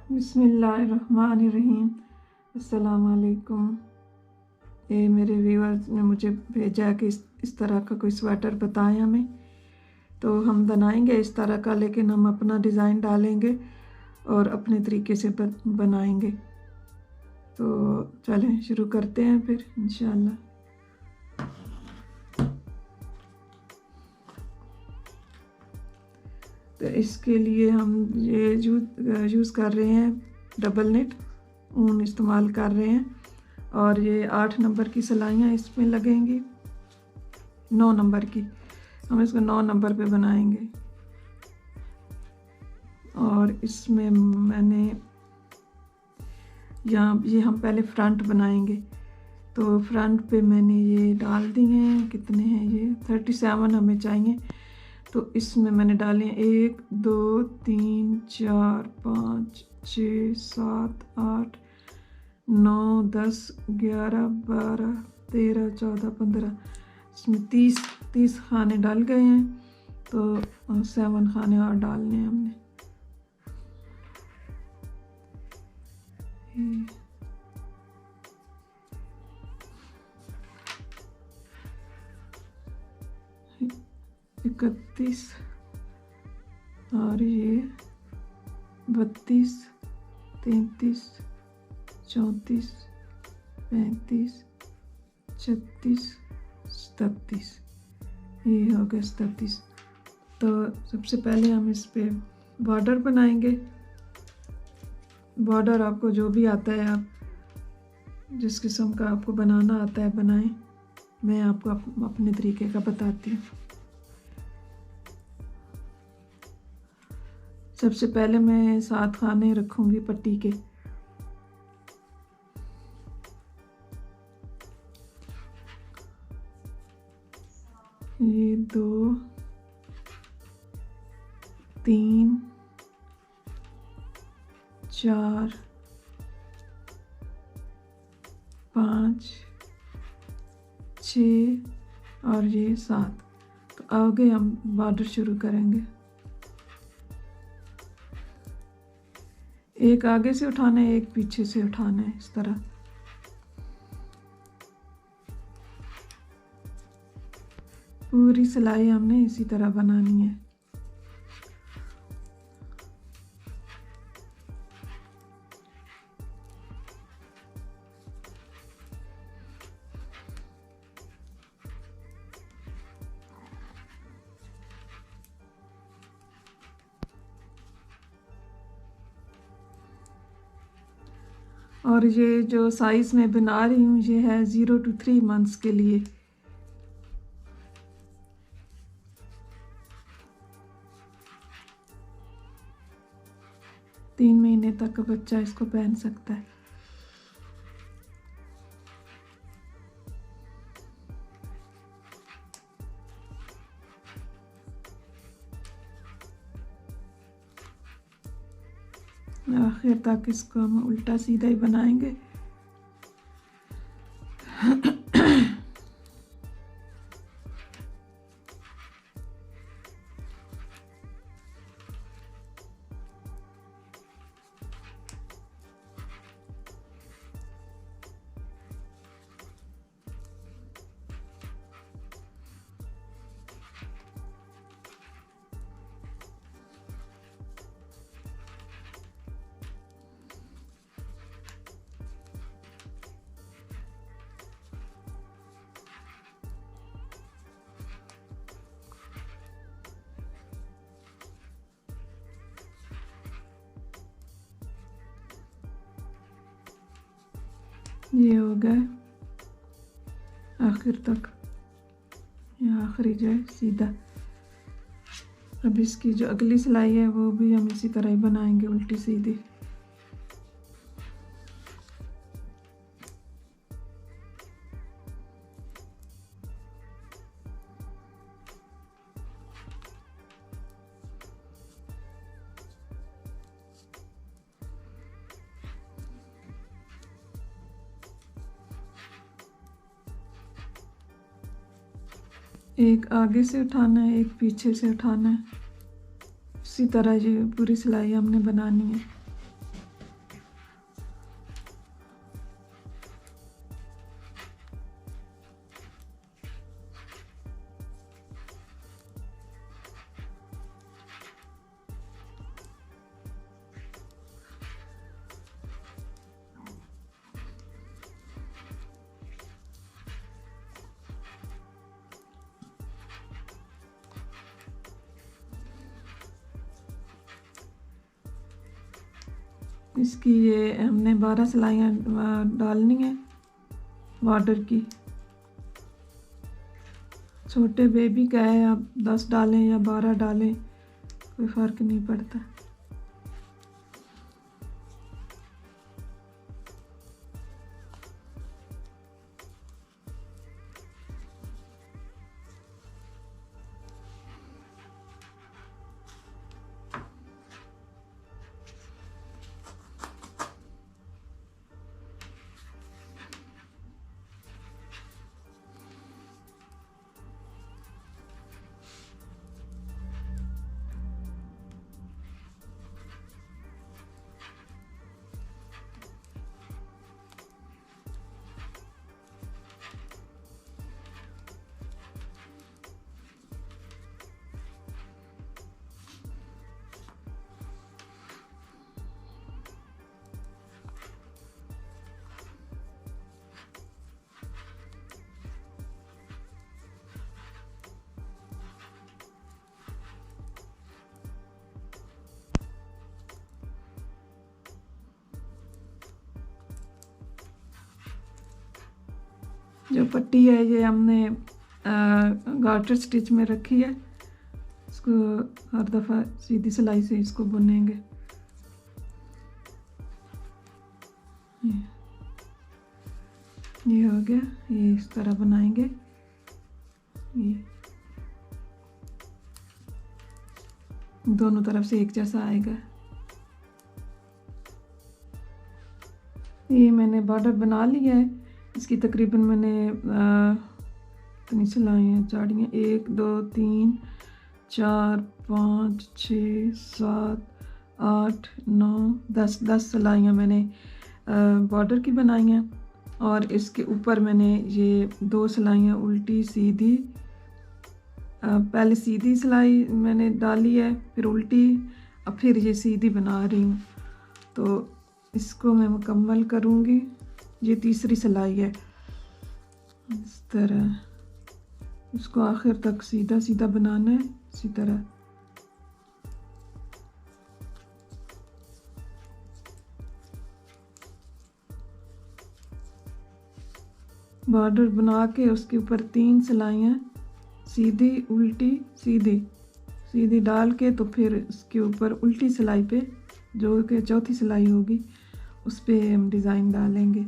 बिस्मिल्लाहिर्रहमानिर्रहीम। अस्सलाम वालेकुम। ये मेरे व्यूअर्स ने मुझे भेजा कि इस तरह का कोई स्वेटर बताएं हमें, तो हम बनाएंगे इस तरह का, लेकिन हम अपना डिज़ाइन डालेंगे और अपने तरीके से बनाएंगे। तो चलें शुरू करते हैं फिर इंशाल्लाह। तो इसके लिए हम ये यूज़ कर रहे हैं डबल नेट ऊन इस्तेमाल कर रहे हैं, और ये 8 नंबर की सिलाइयाँ इसमें लगेंगी, 9 नंबर की। हम इसको 9 नंबर पे बनाएंगे। और इसमें मैंने यहाँ ये हम पहले फ्रंट बनाएंगे, तो फ्रंट पे मैंने ये डाल दिए हैं। कितने हैं ये? 37 हमें चाहिए। तो इसमें मैंने डाले 1 2 3 4 5 6 7 8 9 10 11 12 13 14 15, इसमें 30 खाने डाल गए हैं, तो 7 खाने और डालने हैं हमने। इकतीस और ये 32 33 34 35 36 37, ये हो गया 37। तो सबसे पहले हम इस पे बॉर्डर बनाएंगे। बॉर्डर आपको जो भी आता है, आप जिस किस्म का आपको बनाना आता है बनाएं। मैं आपको अपने तरीके का बताती हूँ। सबसे पहले मैं 7 खाने रखूँगी पट्टी के। ये 2 3 4 5 6 और ये 7। तो आगे हम बॉर्डर शुरू करेंगे। एक आगे से उठाना है, एक पीछे से उठाना है, इस तरह। पूरी सिलाई हमने इसी तरह बनानी है। और ये जो साइज़ में बना रही हूँ ये है 0 to 3 मंथ्स के लिए। तीन महीने तक बच्चा इसको पहन सकता है। आखिर तक इसको हम उल्टा सीधा ही बनाएंगे। ये हो गया आखिर तक, ये आखिरी जो है सीधा। अब इसकी जो अगली सिलाई है वो भी हम इसी तरह ही बनाएंगे, उल्टी सीधी। एक आगे से उठाना है, एक पीछे से उठाना है। इसी तरह ये पूरी सिलाई हमने बनानी है। इसकी ये हमने 12 सिलाइयाँ डालनी है बॉर्डर की। छोटे बेबी का है, आप 10 डालें या 12 डालें, कोई फ़र्क नहीं पड़ता। जो पट्टी है ये हमने गार्टर स्टिच में रखी है। इसको हर दफ़ा सीधी सिलाई से इसको बुनेंगे। ये हो गया, ये इस तरह बनाएंगे। ये दोनों तरफ से एक जैसा आएगा। ये मैंने बॉर्डर बना लिया है। इसकी तकरीबन मैंने कितनी सिलाइयाँ चाड़ियाँ, 1 2 3 4 5 6 7 8 9 10 सिलाइयाँ मैंने बॉर्डर की बनाई हैं। और इसके ऊपर मैंने ये 2 सिलाइयाँ उल्टी सीधी, पहले सीधी सिलाई मैंने डाली है, फिर उल्टी, अब फिर ये सीधी बना रही हूँ। तो इसको मैं मुकम्मल करूँगी। ये तीसरी सिलाई है। इस तरह इसको आखिर तक सीधा सीधा बनाना है, इसी तरह। बॉर्डर बना के उसके ऊपर 3 सिलाइयाँ सीधी उल्टी सीधी सीधी डाल के, तो फिर इसके ऊपर उल्टी सिलाई पे जो कि चौथी सिलाई होगी उस पे हम डिज़ाइन डालेंगे।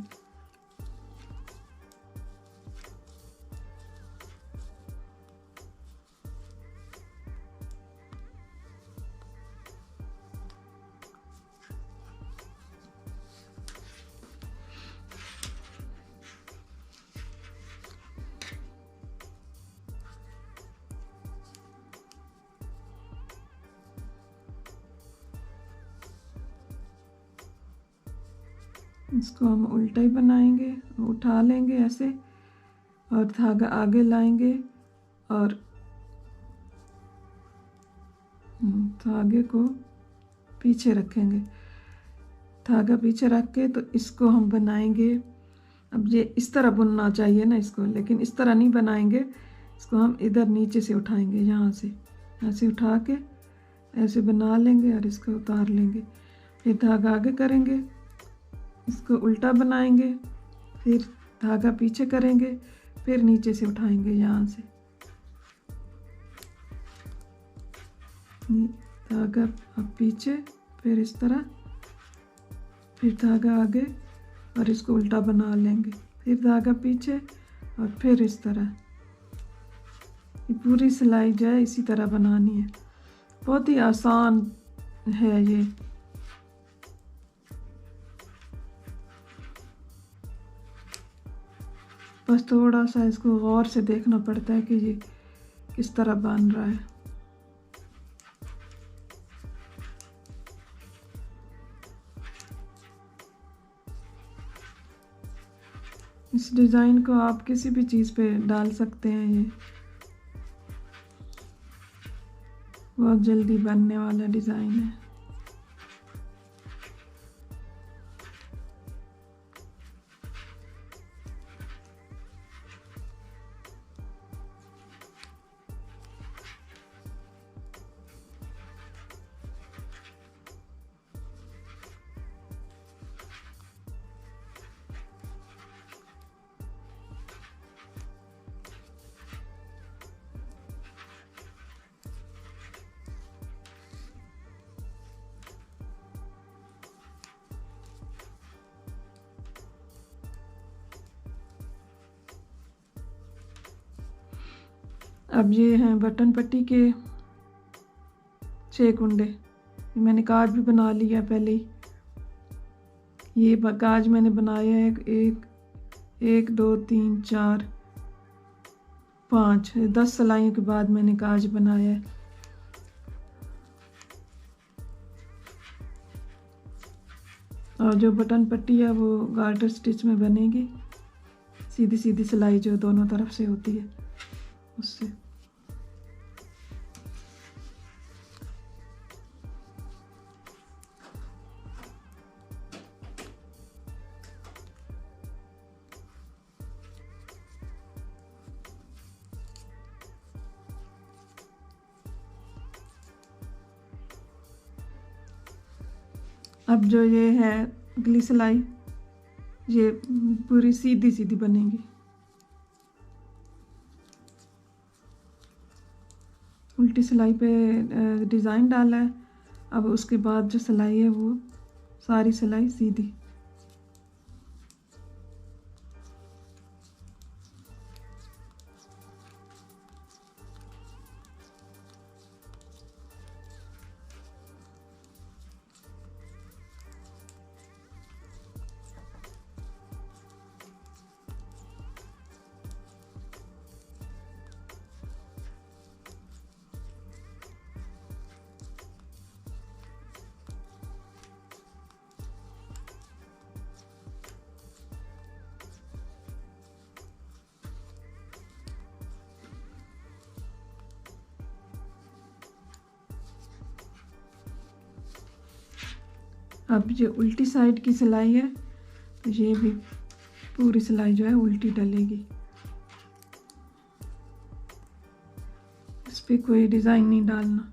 इसको हम उल्टा ही बनाएंगे, उठा लेंगे ऐसे और धागा आगे लाएंगे और धागे को पीछे रखेंगे। धागा पीछे रख के तो इसको हम बनाएंगे। अब ये इस तरह बुनना चाहिए ना इसको, लेकिन इस तरह नहीं बनाएंगे। इसको हम इधर नीचे से उठाएंगे, यहाँ से ऐसे उठा के ऐसे बना लेंगे और इसको उतार लेंगे। फिर धागा आगे करेंगे, इसको उल्टा बनाएंगे, फिर धागा पीछे करेंगे, फिर नीचे से उठाएंगे यहाँ से। धागा अब पीछे, फिर इस तरह, फिर धागा आगे और इसको उल्टा बना लेंगे, फिर धागा पीछे और फिर इस तरह। ये पूरी सिलाई जो है इसी तरह बनानी है। बहुत ही आसान है ये। बस थोड़ा सा इसको गौर से देखना पड़ता है कि ये किस तरह बन रहा है। इस डिज़ाइन को आप किसी भी चीज़ पे डाल सकते हैं। ये बहुत जल्दी बनने वाला डिज़ाइन है। अब ये हैं बटन पट्टी के 6 कुंडे। मैंने काज भी बना लिया पहले ही। ये काज मैंने बनाया है एक 2 3 4 5 10 सिलाइयों के बाद मैंने काज बनाया है। और जो बटन पट्टी है वो गार्टर स्टिच में बनेगी, सीधी सीधी सिलाई जो दोनों तरफ से होती है उससे। अब जो ये है अगली सिलाई, ये पूरी सीधी सीधी बनेगी। उल्टी सिलाई पे डिज़ाइन डाला है। अब उसके बाद जो सिलाई है वो सारी सिलाई सीधी। अब ये उल्टी साइड की सिलाई है, तो ये भी पूरी सिलाई जो है उल्टी डलेगी। इस पे कोई डिज़ाइन नहीं डालना।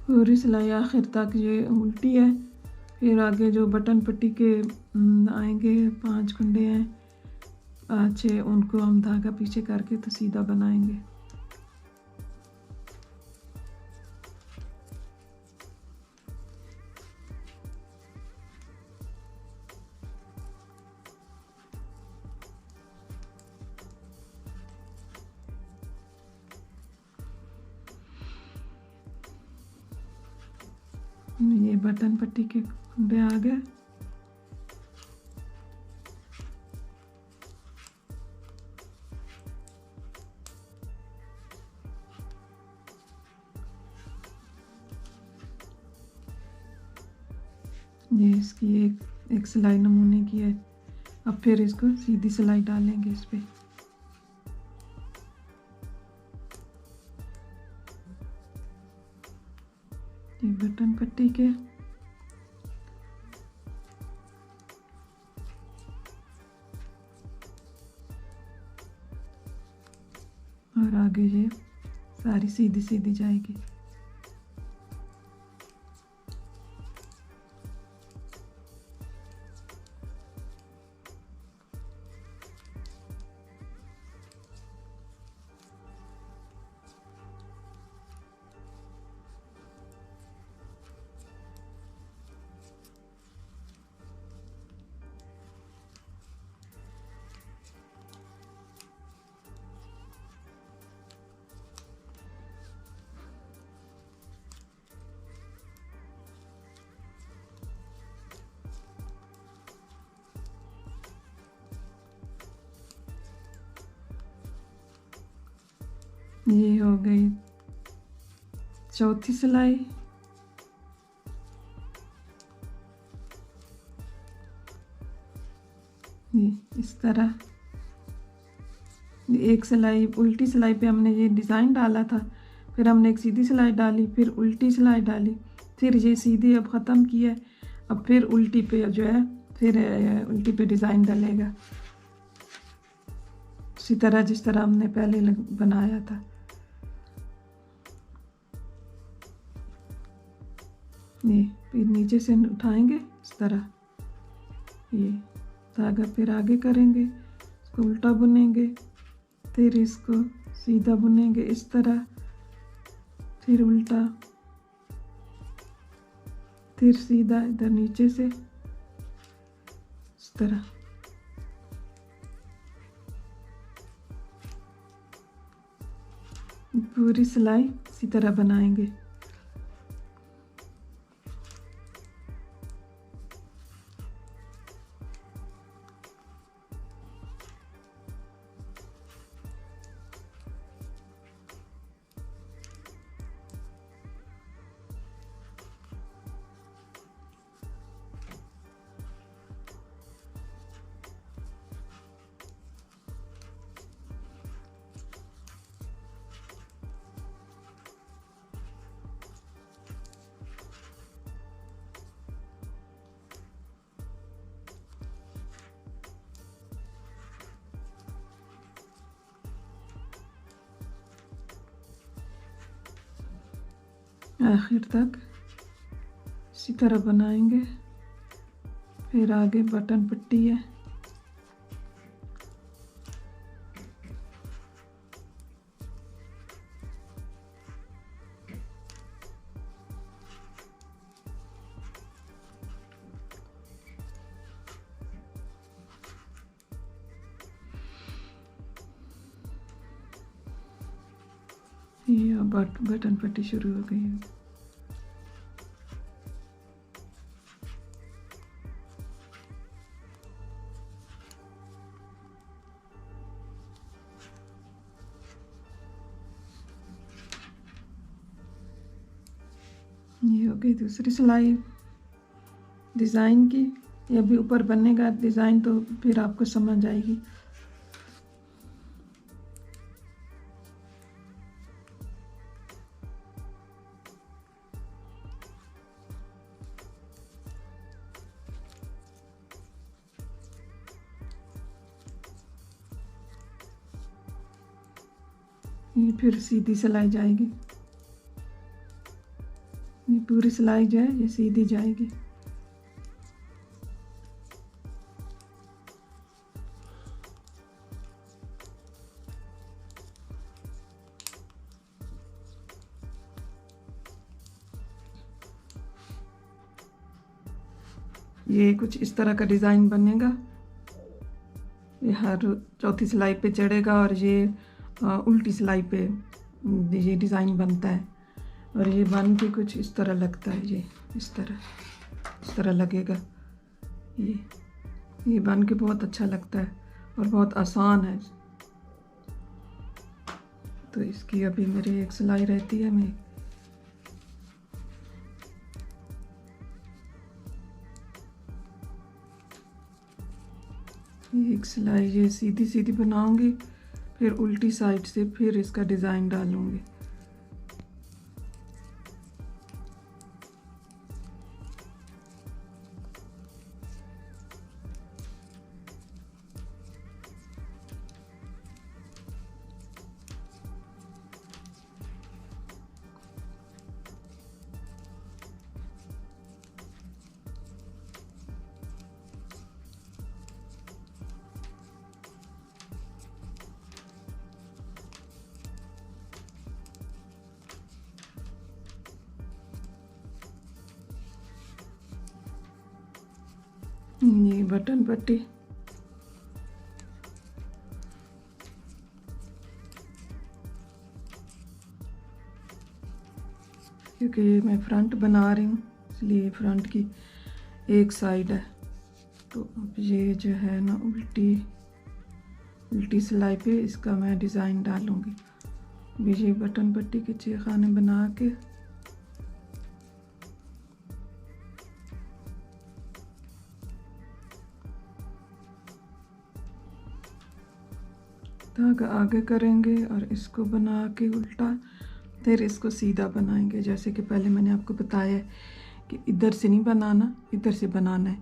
पूरी सिलाई आखिर तक ये उल्टी है। फिर आगे जो बटन पट्टी के आएंगे 5 कुंडे हैं 6, उनको हम धागा पीछे करके तो सीधा बनाएंगे। ये बटन पट्टी के कुंडे आ गए। ये इसकी एक सिलाई नमूने की है। अब फिर इसको सीधी सिलाई डालेंगे इस पे। ये बटन पट्टी के और आगे ये सारी सीधी सीधी जाएगी। ये हो गई चौथी सिलाई। ये इस तरह एक सिलाई उल्टी सिलाई पे हमने ये डिज़ाइन डाला था, फिर हमने एक सीधी सिलाई डाली, फिर उल्टी सिलाई डाली, फिर ये सीधी अब ख़त्म किया है। अब फिर उल्टी पे जो है फिर उल्टी पे डिज़ाइन डलेगा उसी तरह जिस तरह हमने पहले बनाया था। ये फिर नीचे से उठाएंगे इस तरह, ये धागा फिर आगे करेंगे, इसको उल्टा बुनेंगे, फिर इसको सीधा बुनेंगे इस तरह, फिर उल्टा, फिर सीधा इधर नीचे से इस तरह। पूरी सिलाई इसी तरह बनाएंगे। आखिर तक इसी तरह बनाएंगे। फिर आगे बटन पट्टी है, ये बटन पट्टी शुरू हो गई है। ये हो गई दूसरी सिलाई डिज़ाइन की। ये अभी ऊपर बनेगा डिज़ाइन तो फिर आपको समझ आएगी। ये फिर सीधी सिलाई जाएगी, ये पूरी सिलाई जो है ये सीधी जाएगी। ये कुछ इस तरह का डिज़ाइन बनेगा। ये हर चौथी सिलाई पे चढ़ेगा और ये उल्टी सिलाई पे ये डिज़ाइन बनता है। और ये बन के कुछ इस तरह लगता है, ये इस तरह लगेगा। ये बन के बहुत अच्छा लगता है और बहुत आसान है। तो इसकी अभी मेरी एक सिलाई रहती है। मैं एक सिलाई ये सीधी सीधी बनाऊंगी, फिर उल्टी साइड से फिर इसका डिज़ाइन डालूंगी। ये बटन पट्टी, क्योंकि मैं फ्रंट बना रही हूँ इसलिए फ्रंट की एक साइड है। तो अब ये जो है ना उल्टी सिलाई पे इसका मैं डिज़ाइन डालूँगी। अभी ये बटन पट्टी के 6 खाने बना के धागा आगे करेंगे और इसको बना के उल्टा, फिर इसको सीधा बनाएंगे। जैसे कि पहले मैंने आपको बताया कि इधर से नहीं बनाना, इधर से बनाना है।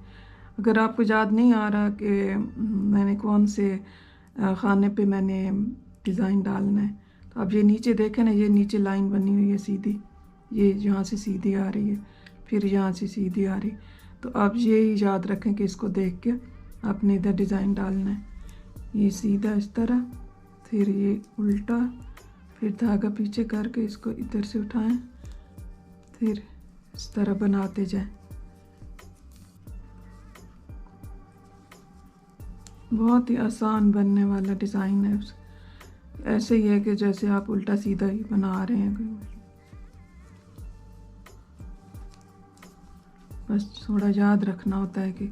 अगर आपको याद नहीं आ रहा कि मैंने कौन से खाने पे मैंने डिज़ाइन डालना है, तो आप ये नीचे देखें ना, ये नीचे लाइन बनी हुई है सीधी, ये यहाँ से सीधी आ रही है। फिर यहाँ से सीधी आ रही। तो आप ये याद रखें कि इसको देख के आपने इधर डिज़ाइन डालना है। ये सीधा इस तरह, फिर ये उल्टा, फिर धागा पीछे करके इसको इधर से उठाएं, फिर इस तरह बनाते जाएं। बहुत ही आसान बनने वाला डिज़ाइन है। ऐसे ही है कि जैसे आप उल्टा सीधा ही बना रहे हैं, बस थोड़ा याद रखना होता है कि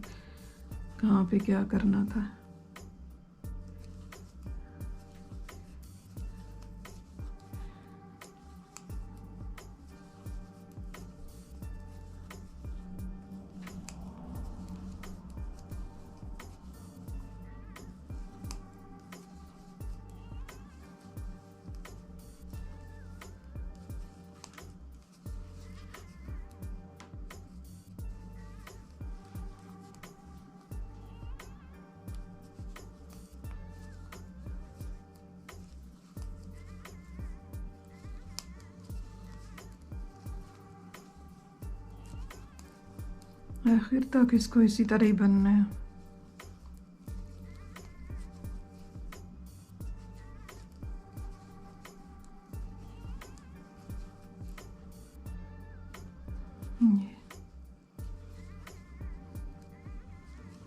कहाँ पे क्या करना था। आखिर तक इसको इसी तरह ही बनना है।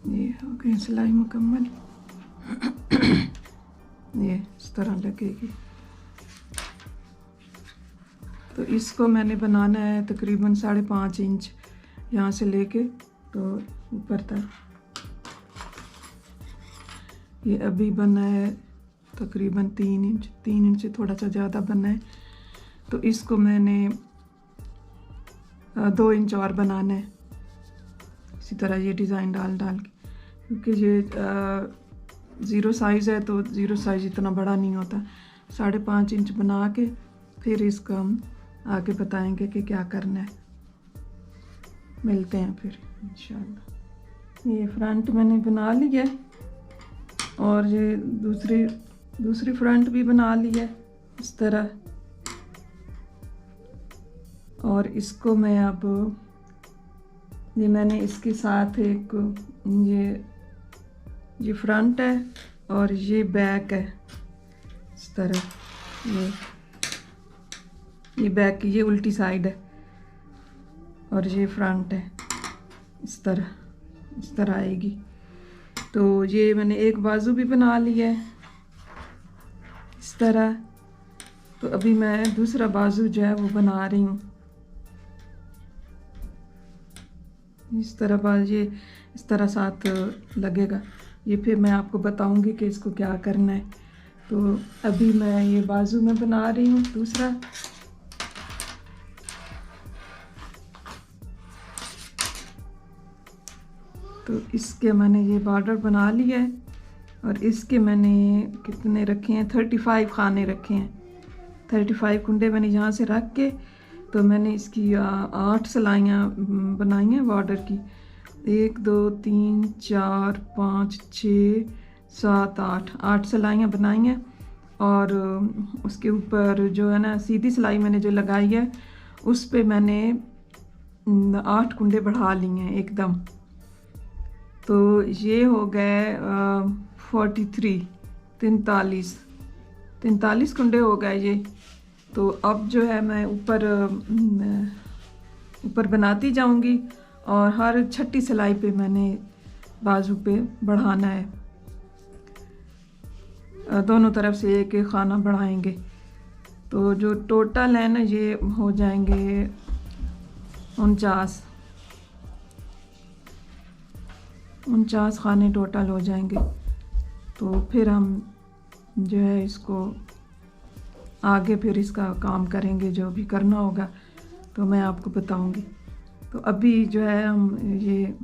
ये हो गई सिलाई मुकम्मल। ये इस तरह लगेगी। तो इसको मैंने बनाना है तकरीबन 5.5 इंच यहाँ से लेके तो ऊपर तक। ये अभी बना है तकरीबन 3 इंच, 3 इंच से थोड़ा सा ज़्यादा बना है। तो इसको मैंने 2 इंच और बनाना है इसी तरह, ये डिज़ाइन डाल डाल के, क्योंकि ये 0 साइज़ है तो 0 साइज़ इतना बड़ा नहीं होता। 5.5 इंच बना के फिर इसको हम आगे बताएंगे कि क्या करना है। मिलते हैं फिर इंशाल्लाह। ये फ्रंट मैंने बना लिया है और ये दूसरी फ्रंट भी बना ली है इस तरह। और इसको मैं अब ये मैंने इसके साथ एक ये फ्रंट है और ये बैक है इस तरह। ये बैक की ये उल्टी साइड है और ये फ्रंट है इस तरह आएगी। तो ये मैंने एक बाजू भी बना लिया है इस तरह। तो अभी मैं दूसरा बाजू जो है वो बना रही हूँ इस तरह। ये इस तरह साथ लगेगा। ये फिर मैं आपको बताऊंगी कि इसको क्या करना है। तो अभी मैं ये बाजू में बना रही हूँ दूसरा। तो इसके मैंने ये बॉर्डर बना लिया है और इसके मैंने कितने रखे हैं, 35 खाने रखे हैं। 35 कुंडे मैंने यहाँ से रख के तो मैंने इसकी 8 सिलाइयाँ बनाई हैं बॉर्डर की। 1 2 3 4 5 6 7 8 सिलाइयाँ बनाई हैं। और उसके ऊपर जो है ना सीधी सिलाई मैंने जो लगाई है उस पे मैंने 8 कुंडे बढ़ा लिए हैं एकदम। तो ये हो गए 43 कुंडे हो गए ये। तो अब जो है मैं ऊपर बनाती जाऊंगी और हर 6ठी सिलाई पे मैंने बाजू पे बढ़ाना है। दोनों तरफ से एक एक खाना बढ़ाएंगे। तो जो टोटल है ना ये हो जाएंगे 49 खाने टोटल हो जाएंगे। तो फिर हम जो है इसको आगे फिर इसका काम करेंगे, जो भी करना होगा तो मैं आपको बताऊंगी। तो अभी जो है हम ये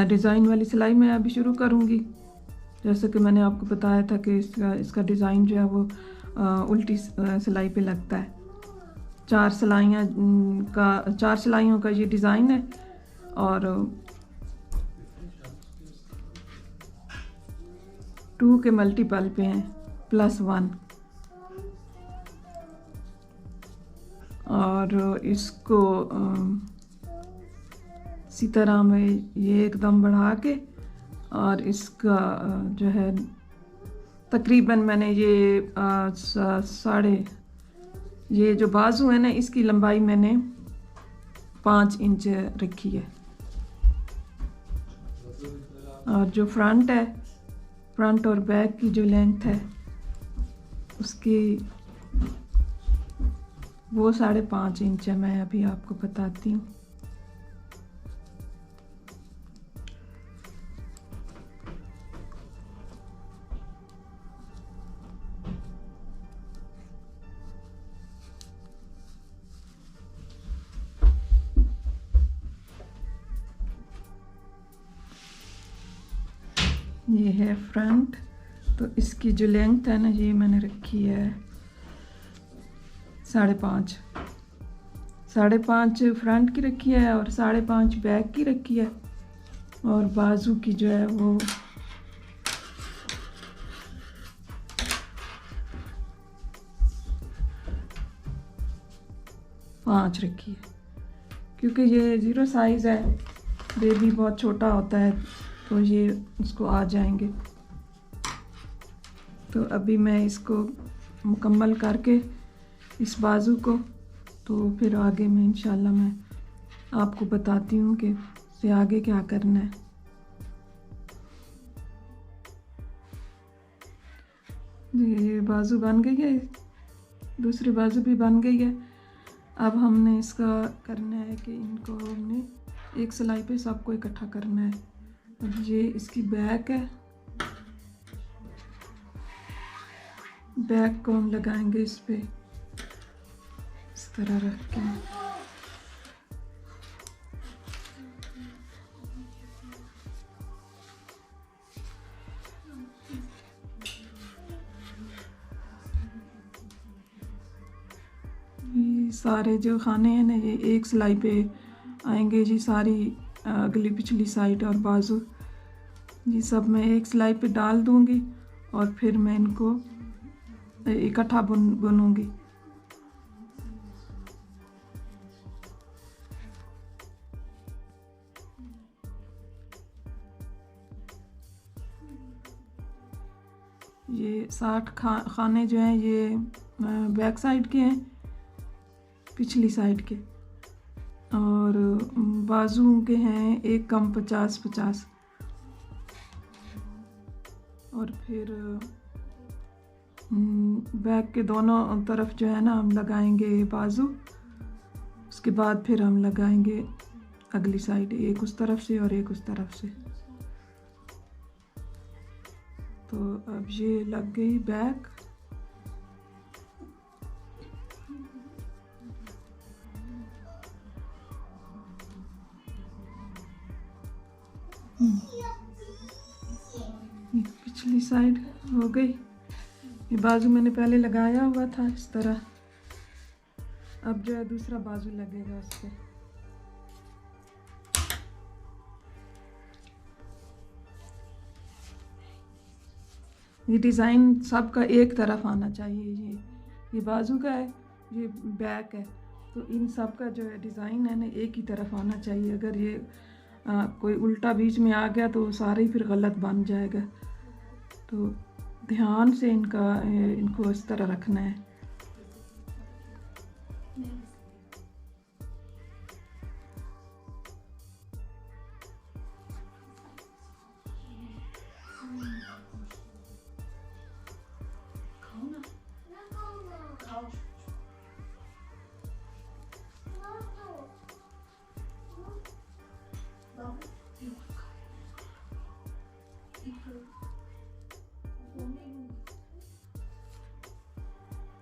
डिज़ाइन वाली सिलाई मैं अभी शुरू करूंगी। जैसे कि मैंने आपको बताया था कि इसका डिज़ाइन जो है वो उल्टी सिलाई पे लगता है। 4 सिलाइयों का ये डिज़ाइन है और 2 के मल्टीपल पे हैं +1। और और इसको इसी तरह मैं ये एकदम बढ़ा के और इसका जो है तकरीबन मैंने ये ये जो बाजू है ना इसकी लंबाई मैंने 5 इंच रखी है। और जो फ्रंट है, फ्रंट और बैक की जो लेंथ है उसकी वो 5.5 इंच है। मैं अभी आपको बताती हूँ। ये है फ्रंट, तो इसकी जो लेंथ है ना ये मैंने रखी है 5.5 फ्रंट की रखी है और 5.5 बैक की रखी है। और बाजू की जो है वो 5 रखी है, क्योंकि ये 0 साइज़ है, बेबी बहुत छोटा होता है तो ये उसको आ जाएंगे। तो अभी मैं इसको मुकम्मल करके इस बाजू को, तो फिर आगे में इंशाल्लाह मैं आपको बताती हूँ कि इससे आगे क्या करना है। ये बाजू बन गई है, दूसरी बाजू भी बन गई है। अब हमने इसका करना है कि इनको हमने एक सिलाई पे सबको इकट्ठा करना है। अब ये इसकी बैक है, बैक को हम लगाएंगे इस पे इस तरह रख के। ये सारे जो खाने हैं ना ये एक सिलाई पे आएंगे जी, सारी अगली पिछली साइड और बाजू ये सब मैं एक सिलाई पे डाल दूंगी और फिर मैं इनको इकट्ठा बुनूंगी। ये 60 खाने जो हैं ये बैक साइड के हैं, पिछली साइड के, और बाजू के हैं एक कम 50-50। और फिर बैक के दोनों तरफ जो है ना हम लगाएंगे बाजू, उसके बाद फिर हम लगाएंगे अगली साइड, एक उस तरफ से और एक उस तरफ से। तो अब ये लग गई बैक। पिछली साइड हो गई। ये बाजू मैंने पहले लगाया हुआ था इस तरह, अब जो है दूसरा बाजू लगेगा उस पर। ये डिज़ाइन सबका एक तरफ आना चाहिए। ये बाजू का है, ये बैक है, तो इन सब का जो है डिज़ाइन है ना एक ही तरफ आना चाहिए। अगर ये कोई उल्टा बीच में आ गया तो सारा ही फिर गलत बन जाएगा। तो ध्यान से इनको इस तरह रखना है।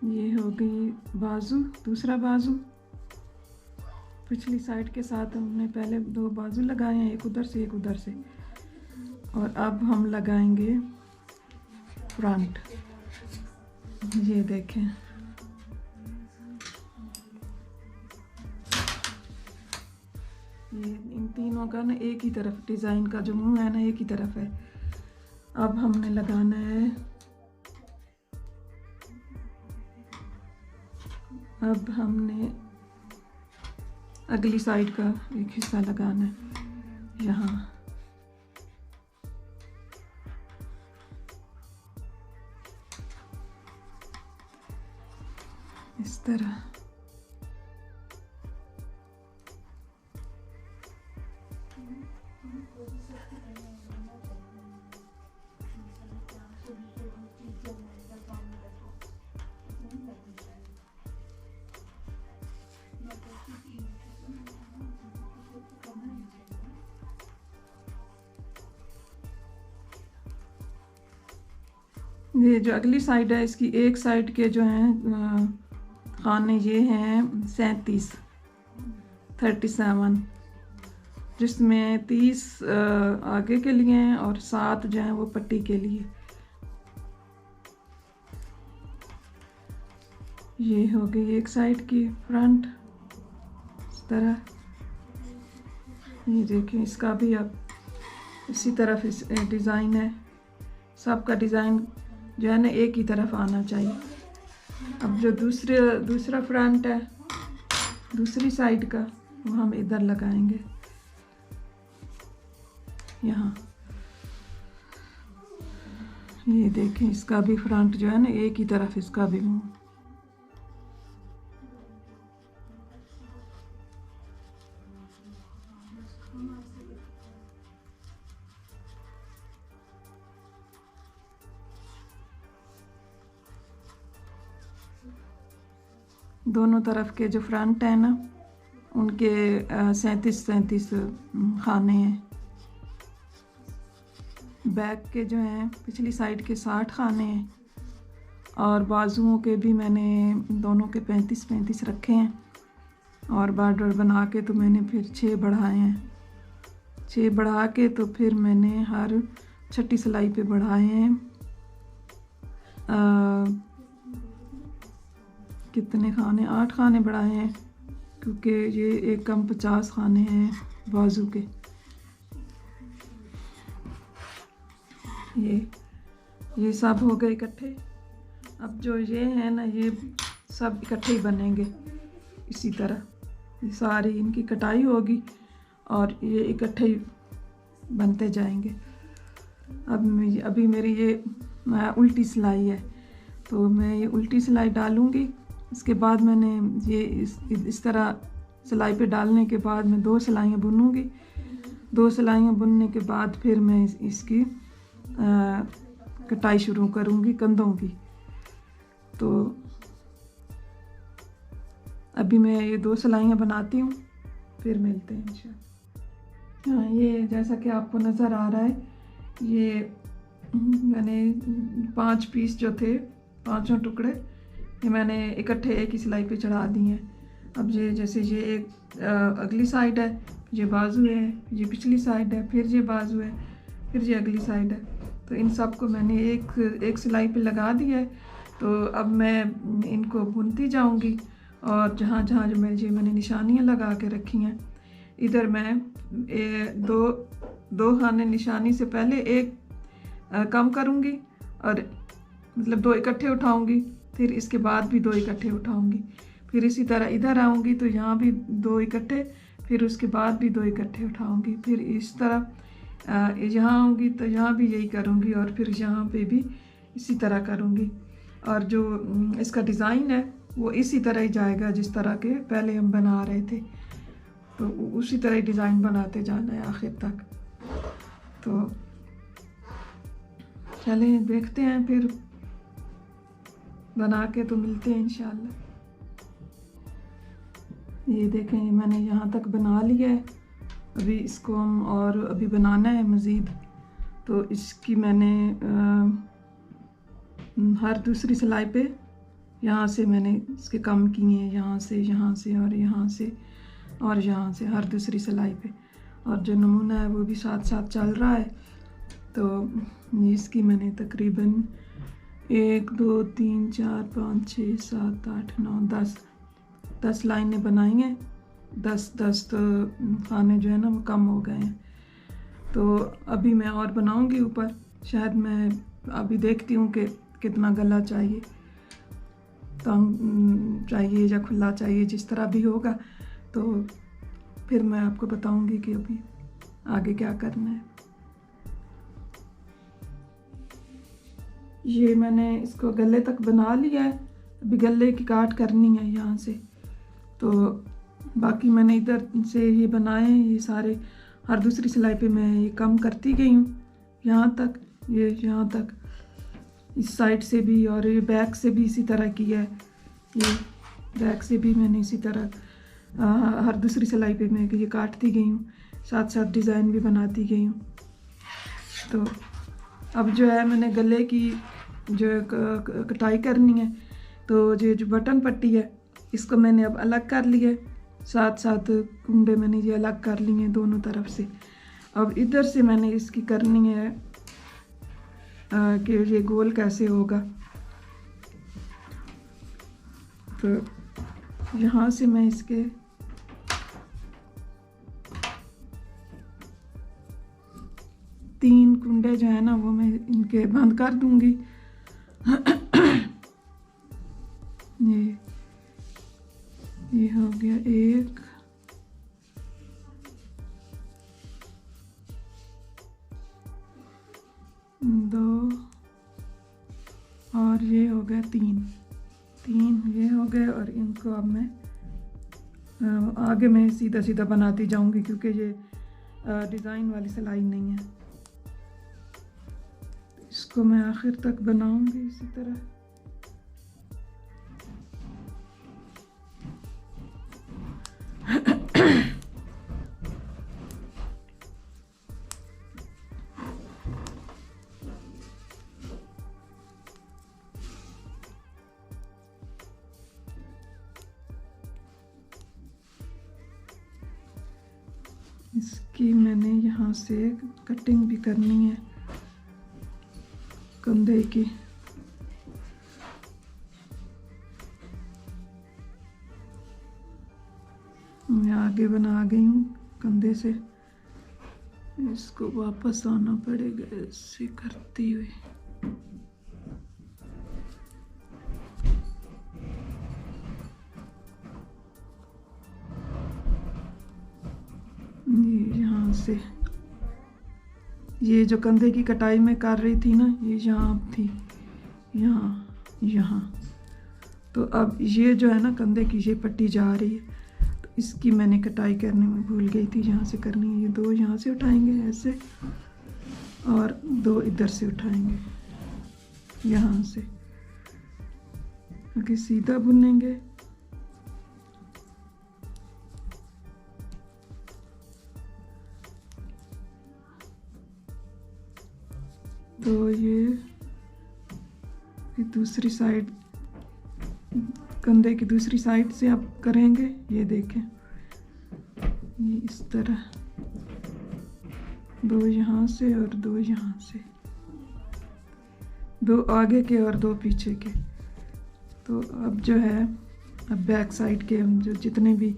ये हो गई बाजू, दूसरा बाजू पिछली साइड के साथ हमने पहले 2 बाजू लगाए हैं, एक उधर से एक उधर से। और अब हम लगाएंगे फ्रंट। ये देखें, ये इन तीनों का ना एक ही तरफ डिज़ाइन का जो मुंह है ना एक ही तरफ है। अब हमने लगाना है, अब हमने अगली साइड का एक हिस्सा लगाना है यहाँ। इस तरह ये जो अगली साइड है, इसकी एक साइड के जो हैं खाने ये हैं 37 जिसमें 30 आगे के लिए हैं और 7 जो हैं वो पट्टी के लिए। ये हो गई एक साइड की फ्रंट इस तरह। ये देखिए इसका भी अब इसी तरफ इस डिज़ाइन है, सबका डिज़ाइन जो है ना एक ही तरफ आना चाहिए। अब जो दूसरा फ्रंट है दूसरी साइड का, वो हम इधर लगाएंगे यहाँ। ये देखें इसका भी फ्रंट जो है ना एक ही तरफ इसका भी मुंह। दोनों तरफ के जो फ्रंट है ना उनके 37 खाने हैं। बैक के जो हैं पिछली साइड के 60 खाने हैं और बाजुओं के भी मैंने दोनों के 35 रखे हैं। और बॉर्डर बना के तो मैंने फिर 6 बढ़ाए हैं। 6 बढ़ा के तो फिर मैंने हर छठी सिलाई पे बढ़ाए हैं कितने खाने, 8 खाने बढ़ाए हैं, क्योंकि ये एक कम 50 खाने हैं बाजू के। ये सब हो गए इकट्ठे। अब जो ये है ना ये सब इकट्ठे ही बनेंगे इसी तरह। ये सारी इनकी कटाई होगी और ये इकट्ठे ही बनते जाएंगे। अभी मेरी ये उल्टी सिलाई है, तो मैं ये उल्टी सिलाई डालूँगी। इसके बाद मैंने ये इस तरह सिलाई पे डालने के बाद मैं 2 सिलाइयाँ बुनूँगी। 2 सिलाइयाँ बुनने के बाद फिर मैं इसकी कटाई शुरू करूँगी कंधों की। तो अभी मैं ये 2 सिलाइयाँ बनाती हूँ, फिर मिलते हैं इंशाल्लाह। हाँ, ये जैसा कि आपको नज़र आ रहा है, ये मैंने 5 पीस जो थे, 5 टुकड़े, ये मैंने इकट्ठे एक ही सिलाई पे चढ़ा दिए हैं। अब ये जैसे ये एक अगली साइड है, ये बाजू है, ये पिछली साइड है, फिर ये बाजू है, फिर ये अगली साइड है। तो इन सब को मैंने एक सिलाई पे लगा दिया है। तो अब मैं इनको बुनती जाऊंगी और जहाँ जहाँ जो मैंने निशानियाँ लगा के रखी हैं, इधर मैं दो खाने निशानी से पहले एक कम करूँगी और मतलब 2 इकट्ठे उठाऊँगी, फिर इसके बाद भी 2 इकट्ठे उठाऊँगी, फिर इसी तरह इधर आऊँगी तो यहाँ भी 2 इकट्ठे, फिर उसके बाद भी 2 इकट्ठे उठाऊँगी, फिर इस तरह यहाँ आऊँगी तो यहाँ भी यही करूँगी और फिर यहाँ पे भी इसी तरह करूँगी। और जो इसका डिज़ाइन है वो इसी तरह ही जाएगा जिस तरह के पहले हम बना रहे थे, तो उसी तरह ही डिज़ाइन बनाते जाना है आखिर तक। तो चलें देखते हैं, फिर बना के तो मिलते हैं इंशाल्लाह। ये देखें मैंने यहाँ तक बना लिया है, अभी इसको हम और अभी बनाना है मज़ीद। तो इसकी मैंने हर दूसरी सिलाई पे यहाँ से मैंने इसके कम किए हैं, यहाँ से और यहाँ से और यहाँ से हर दूसरी सिलाई पे। और जो नमूना है वो भी साथ साथ चल रहा है। तो इसकी मैंने तकरीबन 1 2 3 4 5 6 7 8 9 10 लाइनें बनाई हैं। 10 तो खाने जो है ना वो कम हो गए हैं। तो अभी मैं और बनाऊंगी ऊपर, शायद मैं अभी देखती हूँ कि कितना गला चाहिए, तंग चाहिए या खुला चाहिए, जिस तरह भी होगा तो फिर मैं आपको बताऊंगी कि अभी आगे क्या करना है। ये मैंने इसको गले तक बना लिया है, अभी गले की काट करनी है यहाँ से। तो बाकी मैंने इधर से ये बनाए हैं ये सारे, हर दूसरी सिलाई पे मैं ये कम करती गई हूँ यहाँ तक, ये यहाँ तक, इस साइड से भी, और ये बैक से भी इसी तरह किया है। ये बैक से भी मैंने इसी तरह हर दूसरी सिलाई पे मैं ये काटती गई हूँ, साथ साथ डिज़ाइन भी बनाती गई हूँ। तो अब जो है मैंने गले की जो कटाई करनी है, तो जो बटन पट्टी है इसको मैंने अब अलग कर लिया है, साथ साथ कुंडे मैंने ये अलग कर लिए हैं दोनों तरफ से। अब इधर से मैंने इसकी करनी है कि ये गोल कैसे होगा। तो यहाँ से मैं इसके तीन कुंडे जो है ना वो मैं इनके बंद कर दूंगी। ये हो गया एक, दो, और ये हो गया तीन ये हो गए। और इनको अब मैं आगे मैं सीधा सीधा बनाती जाऊंगी क्योंकि ये डिज़ाइन वाली सिलाई नहीं है। इसको मैं आखिर तक बनाऊंगी इसी तरह। इसकी मैंने यहाँ से कटिंग भी करनी है कंधे की। मैं आगे बना गई हूँ कंधे से, इसको वापस आना पड़ेगा ऐसे करती हुई। यहाँ से ये जो कंधे की कटाई में कर रही थी ना, ये यहाँ थी, यहाँ। तो अब ये जो है ना कंधे की ये पट्टी जा रही है, तो इसकी मैंने कटाई करने में भूल गई थी, यहाँ से करनी है। ये दो यहाँ से उठाएंगे ऐसे, और दो इधर से उठाएंगे यहाँ से, आगे सीधा बुनेंगे। तो ये दूसरी साइड, कंधे की दूसरी साइड से आप करेंगे। ये देखें, ये इस तरह, दो यहाँ से और दो यहाँ से, दो आगे के और दो पीछे के। तो अब जो है, अब बैक साइड के हम जो जितने भी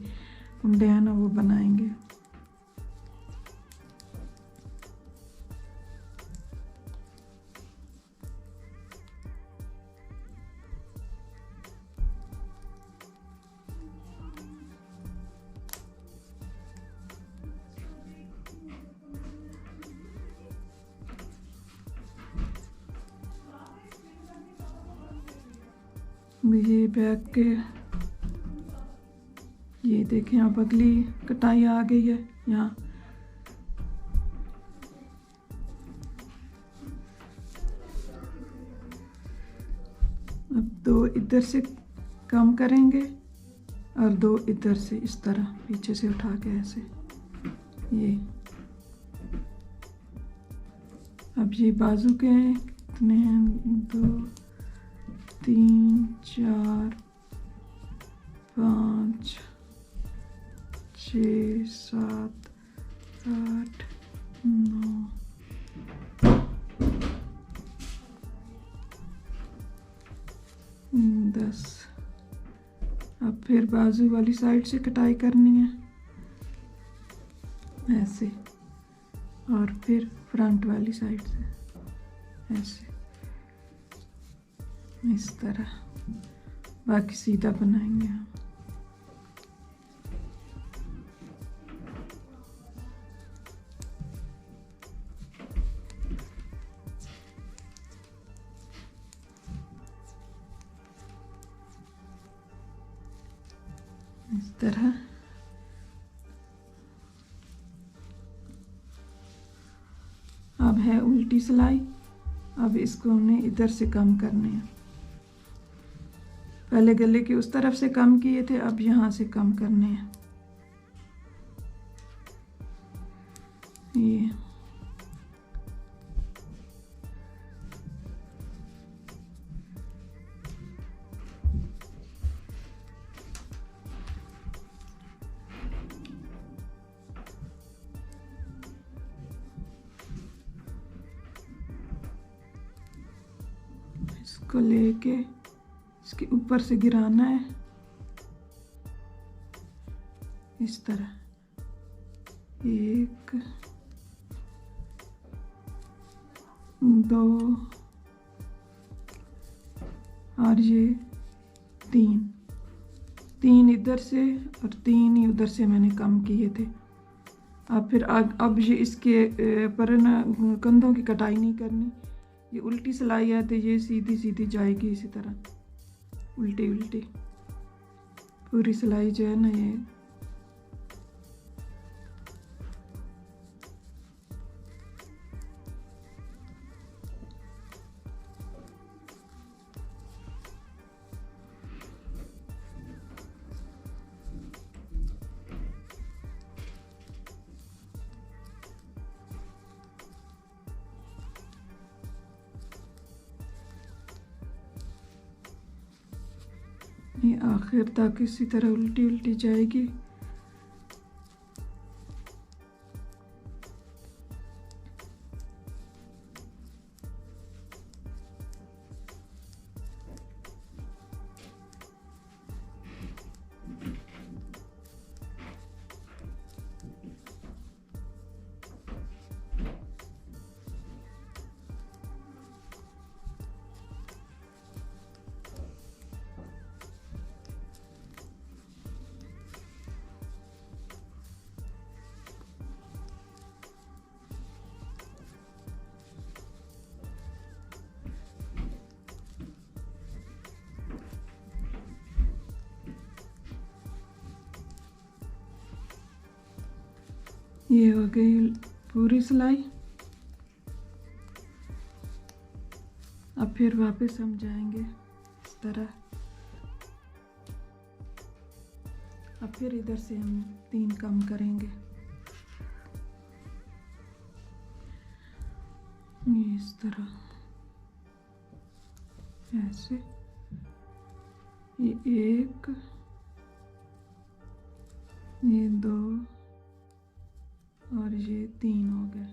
कुंडे हैं ना वो बनाएंगे। ये बैक के, ये देखें आप अगली कटाई आ गई है यहाँ। अब दो इधर से कम करेंगे और दो इधर से इस तरह पीछे से उठा के ऐसे। ये अब ये बाजू के हैं, कितने हैं, दो, तीन, चार, पाँच, 6, 7, 8, 9, 10। अब फिर बाजू वाली साइड से कटाई करनी है ऐसे, और फिर फ्रंट वाली साइड से ऐसे, इस तरह। बाकी सीधा बनाएंगे हम। इस तरह। अब है उल्टी सिलाई। अब इसको हमने इधर से कम करने हैं। पहले गले के उस तरफ से कम किए थे, अब यहाँ से कम करने हैं। ये इसको लेके इसके ऊपर से गिराना है इस तरह। 1 2 और ये 3 इधर से और 3 ही उधर से मैंने कम किए थे। अब फिर अब ये इसके पर ना कंधों की कटाई नहीं करनी। ये उल्टी सिलाई है तो ये सीधी सीधी जाएगी इसी तरह उल्टी उल्टी। पूरी सिलाई जो है ना ये आखिर तक इसी तरह उल्टी उल्टी जाएगी। ये हो गई पूरी सिलाई। अब फिर वापस हम जाएंगे इस तरह। अब फिर इधर से हम 3 कम करेंगे। ये इस तरह ऐसे। ये 1 ये 2 और ये 3 हो गए।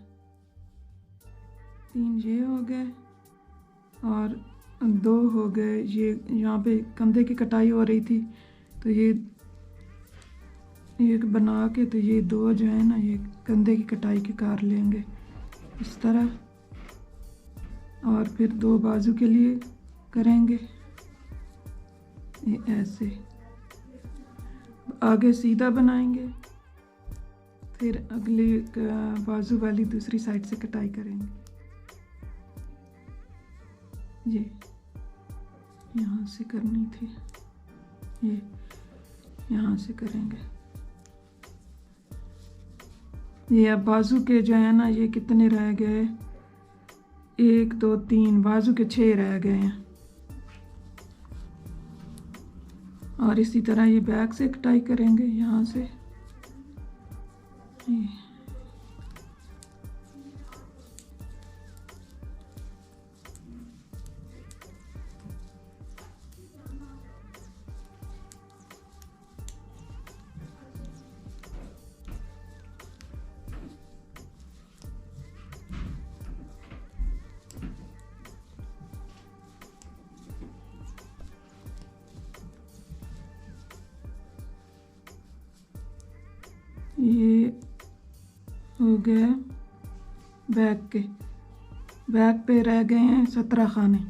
3 ये हो गए और 2 हो गए। ये यहाँ पे कंधे की कटाई हो रही थी तो ये एक बना के तो ये 2 जो है ना ये कंधे की कटाई के कार लेंगे इस तरह। और फिर 2 बाजू के लिए करेंगे ये ऐसे। आगे सीधा बनाएंगे, फिर अगले बाजू वाली दूसरी साइड से कटाई करेंगे। ये यहाँ से करनी थी, ये यहाँ से करेंगे। ये अब बाजू के जो है ना ये कितने रह गए, 1 2 3 बाजू के 6 रह गए हैं। और इसी तरह ये बैक से कटाई करेंगे यहाँ से। ये हो गया बैक पे रह गए हैं 17 खाने।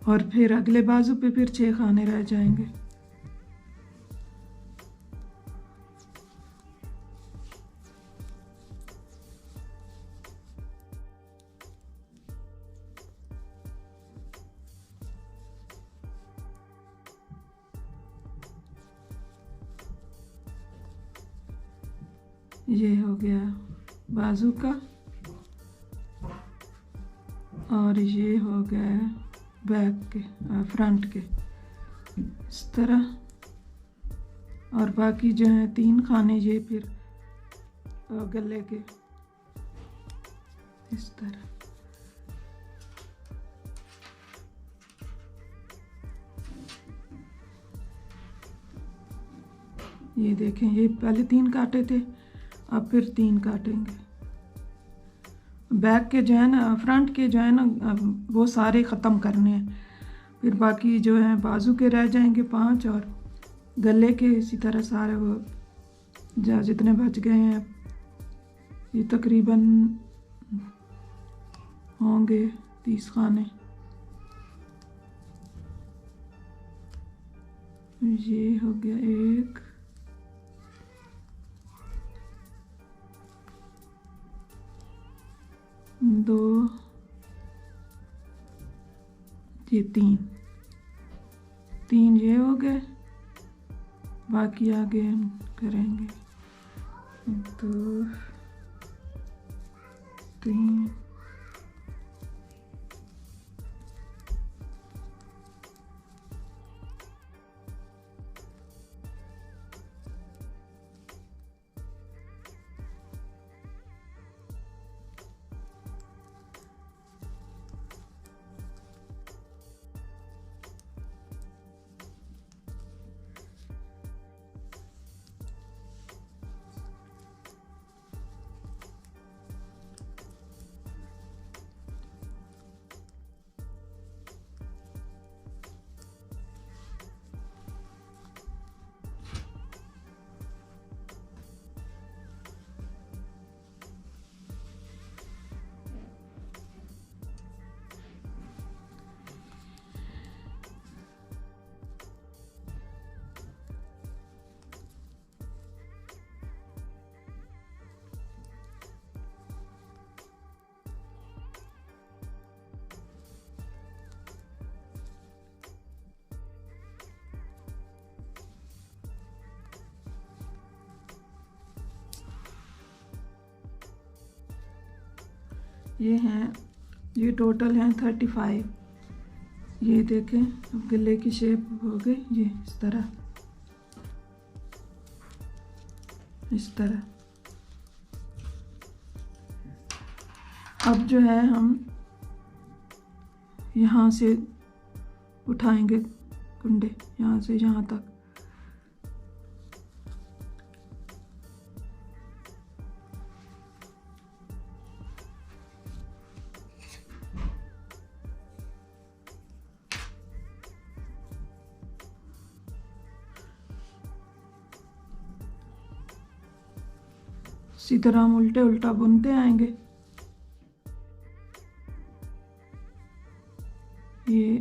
और फिर अगले बाजू पे फिर 6 खाने रह जाएंगे। ये हो गया बाजू का, और ये हो गया बैक के फ्रंट के, इस तरह। और बाकी जो है 3 खाने ये फिर गले के, इस तरह। ये देखें, ये पहले 3 काटे थे, अब फिर 3 काटेंगे। बैक के जो है ना, फ्रंट के जो है ना, वो सारे ख़त्म करने हैं, फिर बाकी जो है बाजू के रह जाएंगे 5, और गले के इसी तरह सारे वो जितने बच गए हैं, ये तकरीबन होंगे 30 खाने। ये हो गया 1, 2, ये 3 ये हो गए। बाकी आगे हम करेंगे 2, 3, ये टोटल हैं 35। ये देखें, अब गले की शेप हो गई ये इस तरह, इस तरह। अब जो है हम यहाँ से उठाएंगे कुंडे, यहाँ से यहाँ तक। इसी तरह हम उल्टे उल्टा बुनते आएंगे। ये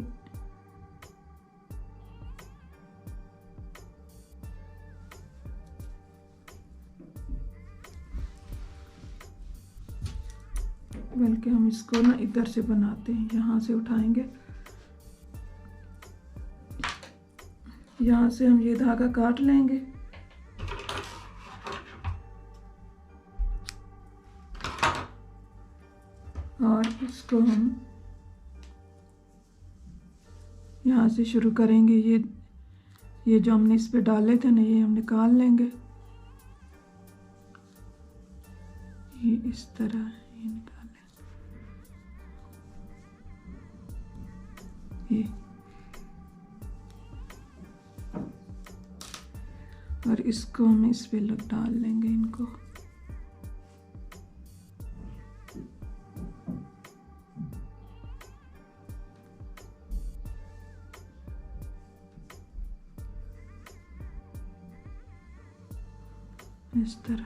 बल्कि हम इसको ना इधर से बनाते हैं, यहाँ से उठाएंगे, यहाँ से हम ये धागा काट लेंगे। और इसको हम यहाँ से शुरू करेंगे। ये जो हमने इस पे डाले थे ना, ये हम निकाल लेंगे। ये इस तरह ये निकालें, ये, और इसको हम इस पे डाल लेंगे इनको। इस तरह।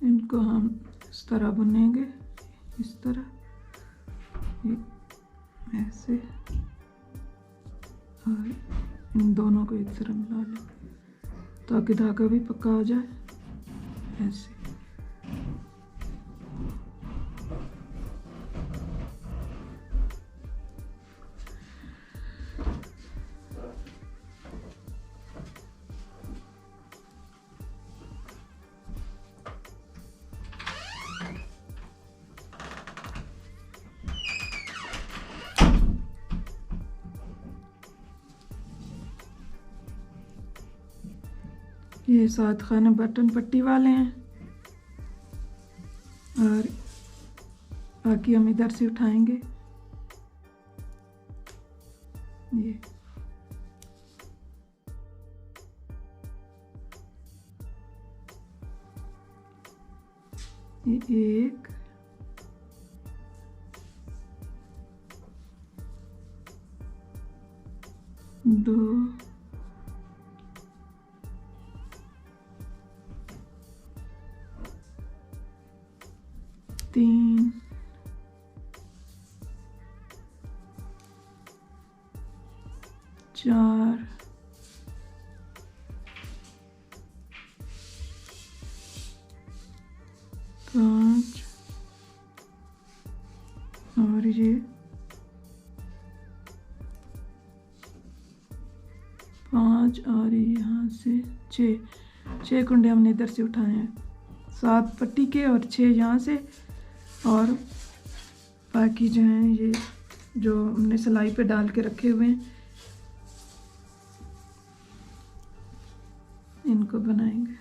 इनको हम इस तरह बुनेंगे, इस तरह, ऐसे, और इन दोनों को एक तरह मिला लेंगे ताकि धागा भी पक्का हो जाए। ऐसे। ये 7 खाने बटन पट्टी वाले हैं और बाकी हम इधर से उठाएंगे। ये 1 2 3 4 5 और ये 5 और यहाँ से 6 कुंडे हमने इधर से उठाए हैं, 7 पट्टी के और 6 यहाँ से। और बाकी जो हैं ये जो हमने सिलाई पे डाल के रखे हुए हैं इनको बनाएंगे।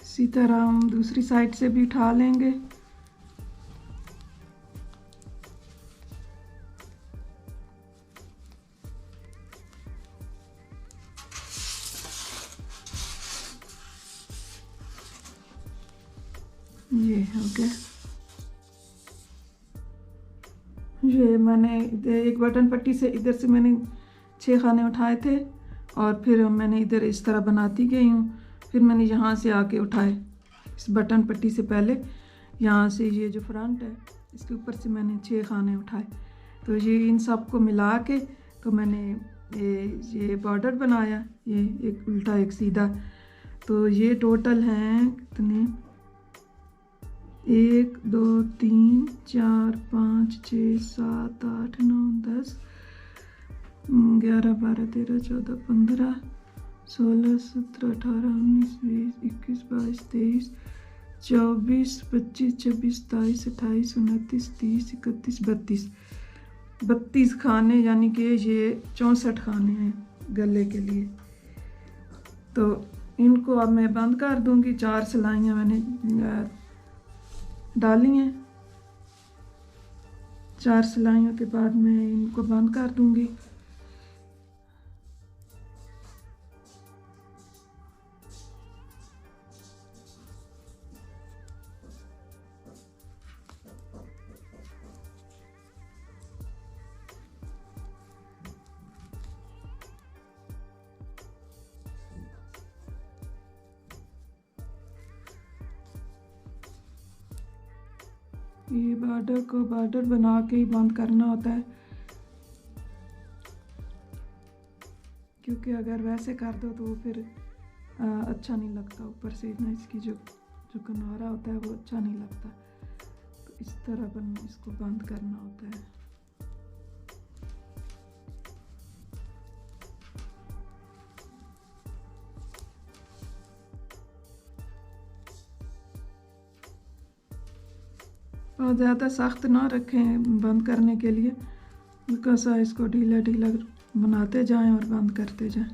इसी तरह हम दूसरी साइड से भी उठा लेंगे। ये हो गया। ये मैंने एक बटन पट्टी से इधर से मैंने 6 खाने उठाए थे और फिर मैंने इधर इस तरह बनाती गई हूँ। फिर मैंने यहाँ से आके उठाए इस बटन पट्टी से पहले, यहाँ से ये जो फ्रंट है इसके ऊपर से मैंने 6 खाने उठाए। तो ये इन सब को मिला के तो मैंने ये बॉर्डर बनाया, ये एक उल्टा एक सीधा। तो ये टोटल हैं कितने, 1 2 3 4 5 6 7 8 9 10 11 12 13 14 15 16 17 18 19 20 21 22 23 24 25 26 27 28 29 30 31 32 32 खाने, यानी कि ये 64 खाने हैं गले के लिए। तो इनको अब मैं बंद कर दूंगी। 4 सिलाइयाँ मैंने डाली हैं, 4 सिलाइयों के बाद मैं इनको बंद कर दूंगी। ये बॉर्डर को बॉर्डर बना के ही बंद करना होता है, क्योंकि अगर वैसे कर दो तो फिर अच्छा नहीं लगता। ऊपर से ना इसकी जो किनारा होता है वो अच्छा नहीं लगता। तो इस तरह इसको बंद करना होता है। और ज़्यादा सख्त ना रखें बंद करने के लिए, हल्का सा इसको ढीला ढीला बनाते जाएं और बंद करते जाएं।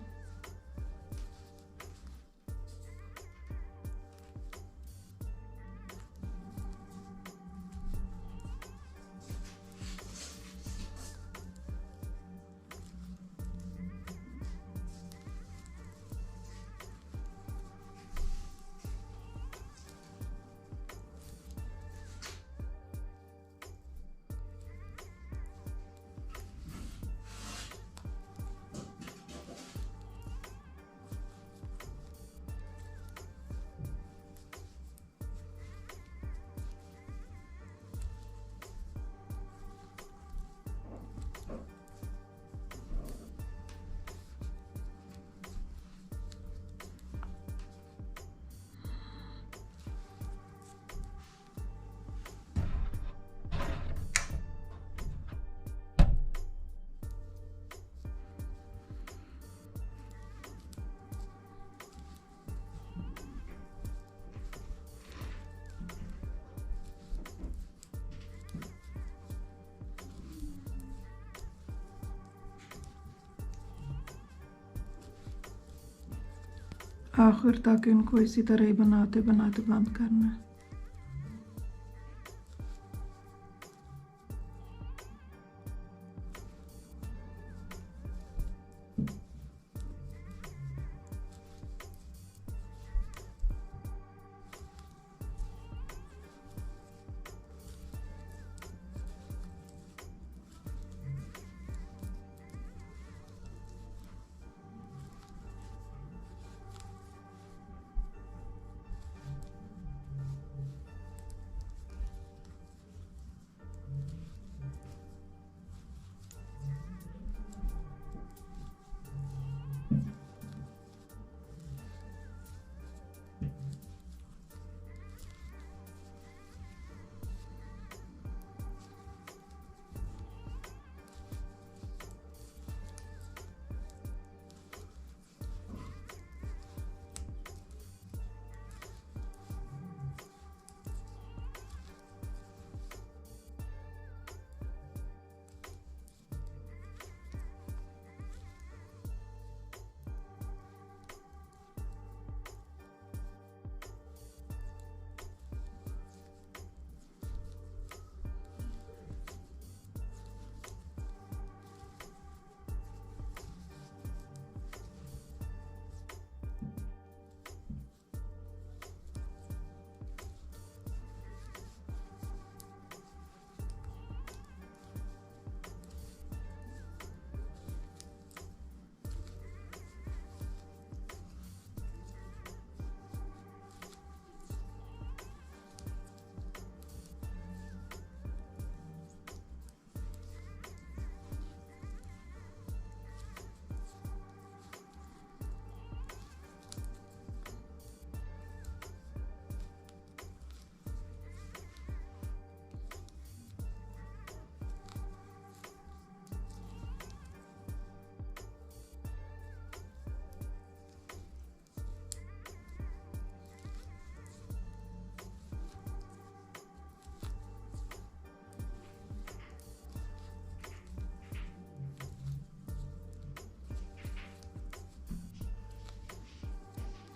आखिर तक इनको इसी तरह ही बनाते बनाते बंद करना है।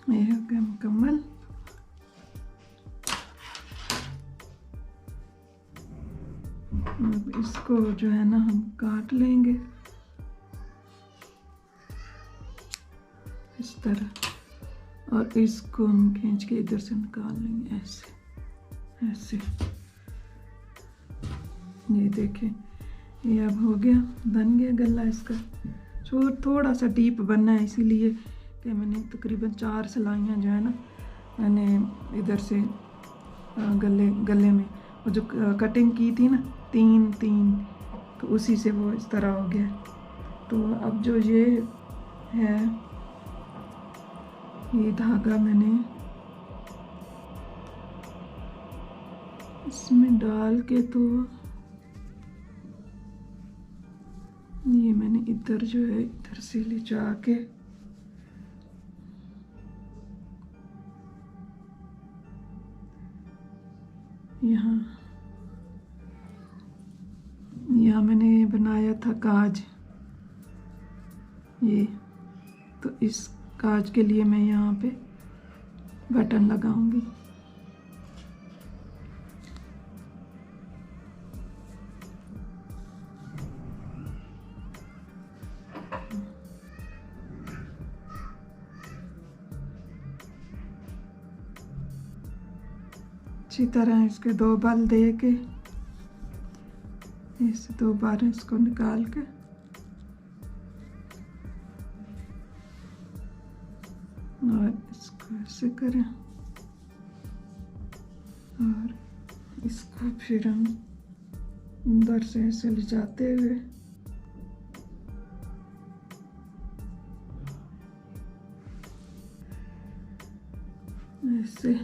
ये हो गया मुकम्मल। अब इसको जो है ना हम काट लेंगे इस तरह, और इसको हम खींच के इधर से निकाल लेंगे ऐसे ऐसे। ये देखें, ये अब हो गया, बन गया गला इसका। थोड़ा सा डीप बनना है, इसीलिए कि मैंने तकरीबन 4 सिलाइयाँ जो है ना मैंने इधर से गले में वो जो कटिंग की थी ना 3-3, तो उसी से वो इस तरह हो गया। तो अब जो ये है, ये धागा मैंने इसमें डाल के, तो ये मैंने इधर जो है इधर से ले जाके यहाँ मैंने बनाया था काज, ये तो इस काज के लिए मैं यहाँ पे बटन लगाऊंगी। अच्छी तरह इसके 2 बल दे के, इस 2 बार इसको निकाल के और इसको ऐसे करें और इसको फिर हम अंदर से ऐसे ले जाते हुए ऐसे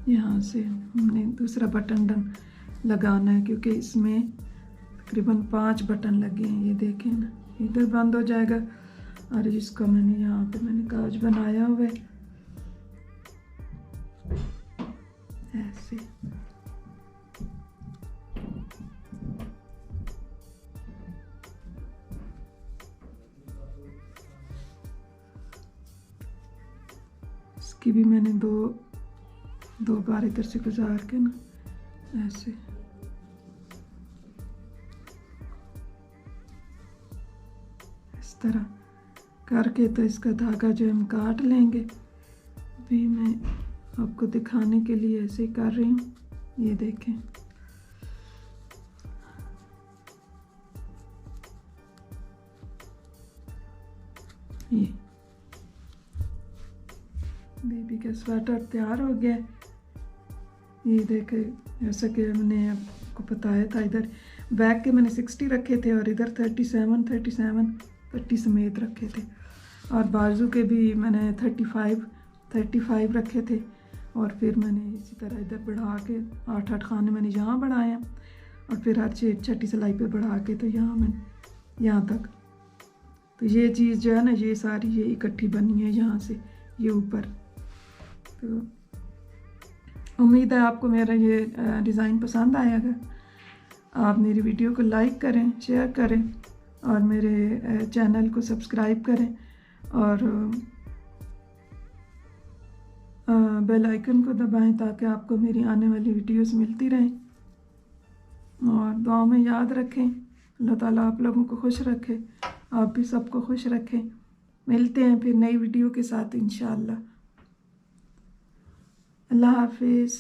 यहाँ से हमने दूसरा बटन लगाना है, क्योंकि इसमें तकरीबन 5 बटन लगे हैं। ये देखें ना, इधर बंद हो जाएगा और इसको मैंने यहाँ पे मैंने काज बनाया हुआ है ऐसे। इसकी भी मैंने दो बार इधर से गुजार के ना ऐसे इस तरह करके, तो इसका धागा जो हम काट लेंगे। अभी मैं आपको दिखाने के लिए ऐसे ही कर रही हूँ, ये देखें। ये बेबी का स्वेटर तैयार हो गया। ये देखे, जैसा कि मैंने आपको बताया था, इधर बैक के मैंने 60 रखे थे और इधर 30 समेत रखे थे, और बाजू के भी मैंने 35 रखे थे। और फिर मैंने इसी तरह इधर बढ़ा के 8 खाने मैंने यहाँ बढ़ाए हैं, और फिर हर छठी सिलाई पे बढ़ा के तो यहाँ मैंने यहाँ तक। तो ये चीज़ जो है ना, ये सारी ये इकट्ठी बनी है यहाँ से ये ऊपर। तो उम्मीद है आपको मेरा ये डिज़ाइन पसंद आएगा। आप मेरी वीडियो को लाइक करें, शेयर करें और मेरे चैनल को सब्सक्राइब करें और बेल आइकन को दबाएं ताकि आपको मेरी आने वाली वीडियोस मिलती रहें। और दुआ में याद रखें, अल्लाह ताला आप लोगों को खुश रखे, आप भी सबको खुश रखें। मिलते हैं फिर नई वीडियो के साथ इंशाअल्लाह। अल्लाह हाफिज़।